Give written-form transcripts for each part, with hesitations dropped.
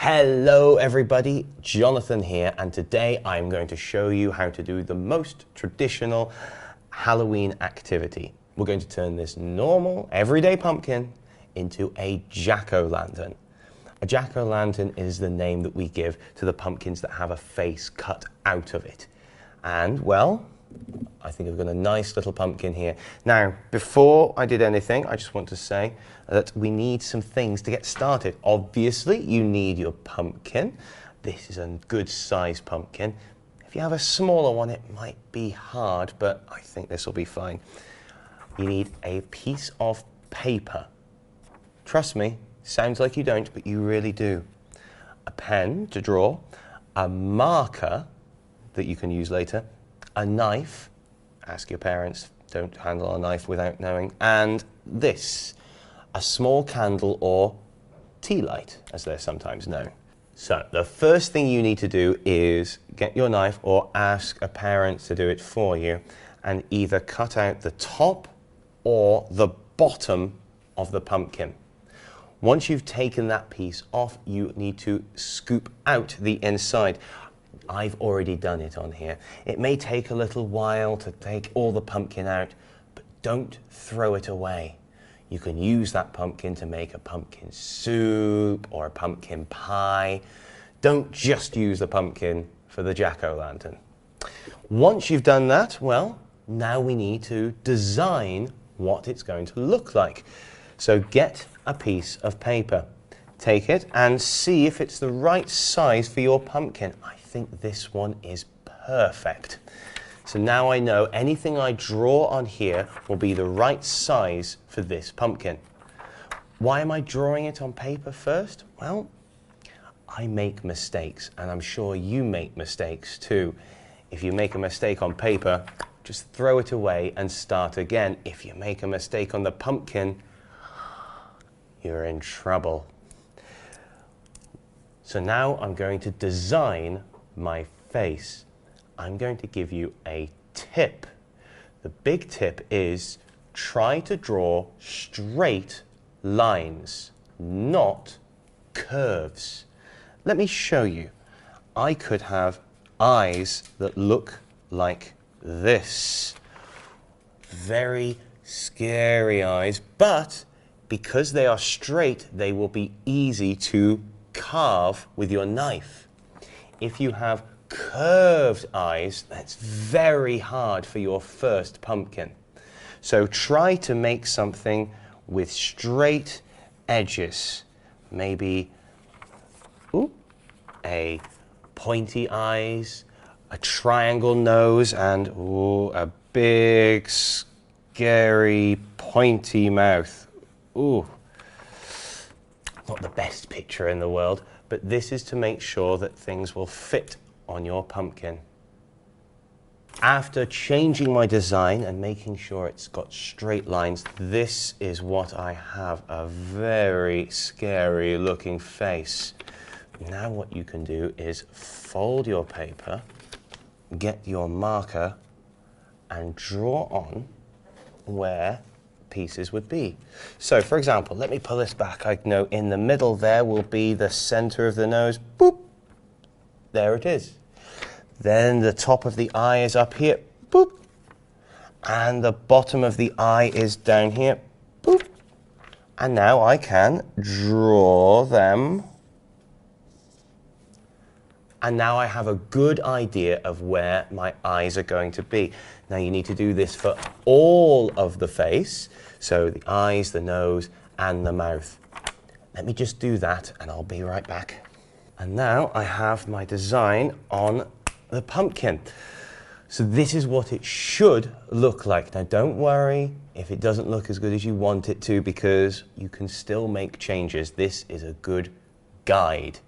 Hello everybody, Jonathan here, and today I'm going to show you how to do the most traditional Halloween activity. We're going to turn this normal, everyday pumpkin into a jack-o'-lantern. A jack-o'-lantern is the name that we give to the pumpkins that have a face cut out of it. And, well, I think I've got a nice little pumpkin here. Now, before I did anything, I just want to say that we need some things to get started. Obviously, you need your pumpkin. This is a good size pumpkin. If you have a smaller one, it might be hard, but I think this will be fine. You need a piece of paper. Trust me, sounds like you don't, but you really do. A pen to draw, a marker that you can use later, a knife, ask your parents, don't handle a knife without knowing, and this, a small candle or tea light, as they're sometimes known. So the first thing you need to do is get your knife or ask a parent to do it for you and either cut out the top or the bottom of the pumpkin. Once you've taken that piece off, you need to scoop out the inside. I've already done it on here. It may take a little while to take all the pumpkin out, but don't throw it away. You can use that pumpkin to make a pumpkin soup or a pumpkin pie. Don't just use the pumpkin for the jack-o'-lantern. Once you've done that, well, now we need to design what it's going to look like. So get a piece of paper. Take it and see if it's the right size for your pumpkin. I think this one is perfect. So now I know anything I draw on here will be the right size for this pumpkin. Why am I drawing it on paper first? Well, I make mistakes, and I'm sure you make mistakes too. If you make a mistake on paper, just throw it away and start again. If you make a mistake on the pumpkin, you're in trouble. So now I'm going to design my face. I'm going to give you a tip. The big tip is try to draw straight lines, not curves. Let me show you. I could have eyes that look like this. Very scary eyes, but because they are straight, they will be easy to carve with your knife. If you have curved eyes, that's very hard for your first pumpkin. So try to make something with straight edges. Maybe a pointy eyes, a triangle nose, and a big, scary, pointy mouth. Ooh. Not the best picture in the world, but this is to make sure that things will fit on your pumpkin. After changing my design and making sure it's got straight lines, this is what I have, a very scary looking face. Now what you can do is fold your paper, get your marker, and draw on where pieces would be. So for example, let me pull this back. I know in the middle there will be the center of the nose. Boop. There it is. Then the top of the eye is up here. Boop. And the bottom of the eye is down here. Boop. And now I can draw them. And now I have a good idea of where my eyes are going to be. Now you need to do this for all of the face. So the eyes, the nose, and the mouth. Let me just do that and I'll be right back. And now I have my design on the pumpkin. So this is what it should look like. Now don't worry if it doesn't look as good as you want it to, because you can still make changes. This is a good guide.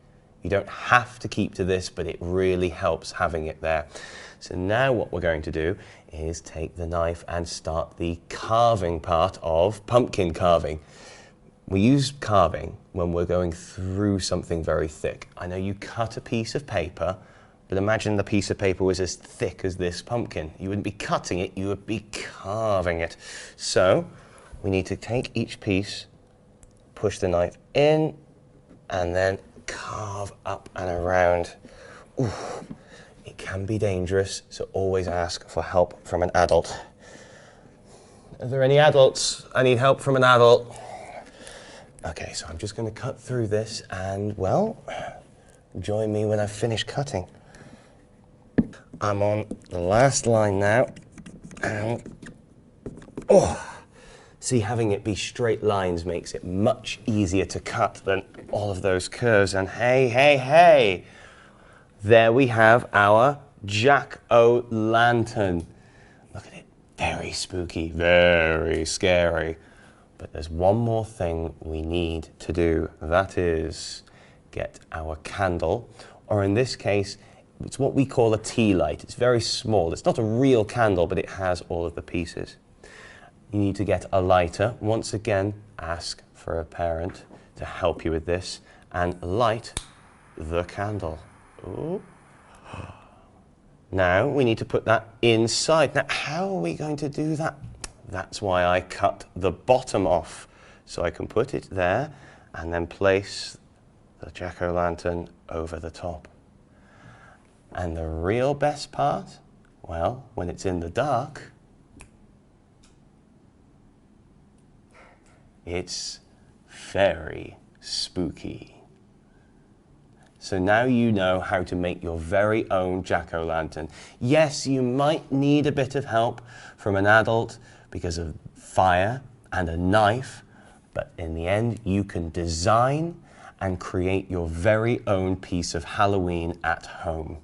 You don't have to keep to this, but it really helps having it there. So now what we're going to do is take the knife and start the carving part of pumpkin carving. We use carving when we're going through something very thick. I know you cut a piece of paper, but imagine the piece of paper was as thick as this pumpkin. You wouldn't be cutting it, you would be carving it. So we need to take each piece, push the knife in, and then carve carve up and around. Ooh, it can be dangerous, so always ask for help from an adult. Are there any adults? I need help from an adult. Okay, so I'm just going to cut through this and, well, join me when I've finished cutting. I'm on the last line now, and see, having it be straight lines makes it much easier to cut than all of those curves. And hey, hey, hey, there we have our jack-o'-lantern. Look at it, very spooky, very scary. But there's one more thing we need to do. That is get our candle, or in this case, it's what we call a tea light. It's very small. It's not a real candle, but it has all of the pieces. You need to get a lighter. Once again, ask for a parent to help you with this and light the candle. Ooh. Now we need to put that inside. Now, how are we going to do that? That's why I cut the bottom off, so I can put it there and then place the jack-o'-lantern over the top. And the real best part, well, when it's in the dark, it's very spooky. So now you know how to make your very own jack-o'-lantern. Yes, you might need a bit of help from an adult because of fire and a knife, but in the end, you can design and create your very own piece of Halloween at home.